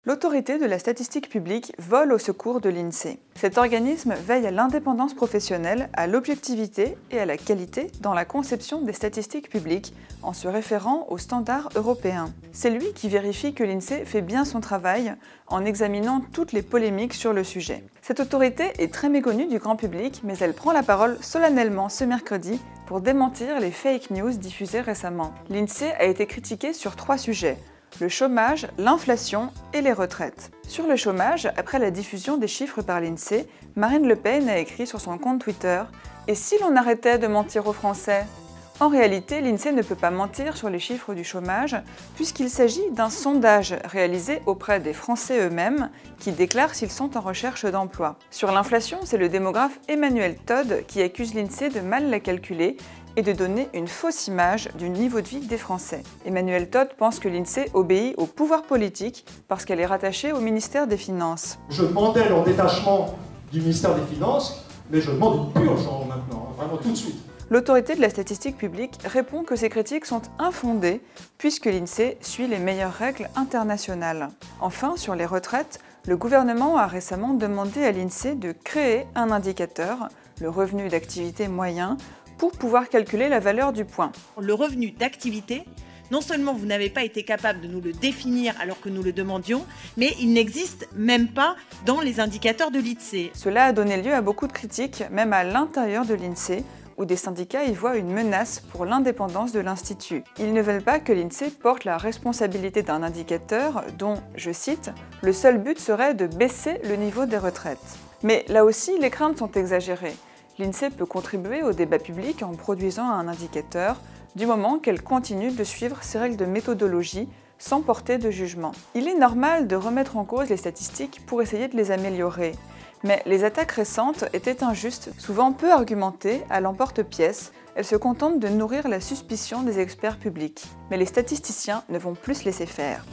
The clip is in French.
L'autorité de la statistique publique vole au secours de l'INSEE. Cet organisme veille à l'indépendance professionnelle, à l'objectivité et à la qualité dans la conception des statistiques publiques en se référant aux standards européens. C'est lui qui vérifie que l'INSEE fait bien son travail en examinant toutes les polémiques sur le sujet. Cette autorité est très méconnue du grand public, mais elle prend la parole solennellement ce mercredi pour démentir les fake news diffusées récemment. L'INSEE a été critiqué sur 3 sujets. Le chômage, l'inflation et les retraites. Sur le chômage, après la diffusion des chiffres par l'INSEE, Marine Le Pen a écrit sur son compte Twitter « Et si l'on arrêtait de mentir aux Français ?» En réalité, l'INSEE ne peut pas mentir sur les chiffres du chômage puisqu'il s'agit d'un sondage réalisé auprès des Français eux-mêmes qui déclarent s'ils sont en recherche d'emploi. Sur l'inflation, c'est le démographe Emmanuel Todd qui accuse l'INSEE de mal la calculer et de donner une fausse image du niveau de vie des Français. Emmanuel Todd pense que l'INSEE obéit au pouvoir politique parce qu'elle est rattachée au ministère des Finances. Je demandais leur détachement du ministère des Finances, mais je demande une purge maintenant, vraiment tout de suite. L'autorité de la statistique publique répond que ces critiques sont infondées puisque l'INSEE suit les meilleures règles internationales. Enfin, sur les retraites, le gouvernement a récemment demandé à l'INSEE de créer un indicateur, le revenu d'activité moyen, pour pouvoir calculer la valeur du point. Le revenu d'activité, non seulement vous n'avez pas été capable de nous le définir alors que nous le demandions, mais il n'existe même pas dans les indicateurs de l'INSEE. Cela a donné lieu à beaucoup de critiques, même à l'intérieur de l'INSEE, où des syndicats y voient une menace pour l'indépendance de l'Institut. Ils ne veulent pas que l'INSEE porte la responsabilité d'un indicateur dont, je cite, « le seul but serait de baisser le niveau des retraites ». Mais là aussi, les craintes sont exagérées. L'INSEE peut contribuer au débat public en produisant un indicateur, du moment qu'elle continue de suivre ses règles de méthodologie sans porter de jugement. Il est normal de remettre en cause les statistiques pour essayer de les améliorer. Mais les attaques récentes étaient injustes, souvent peu argumentées, à l'emporte-pièce. Elles se contentent de nourrir la suspicion des experts publics. Mais les statisticiens ne vont plus se laisser faire.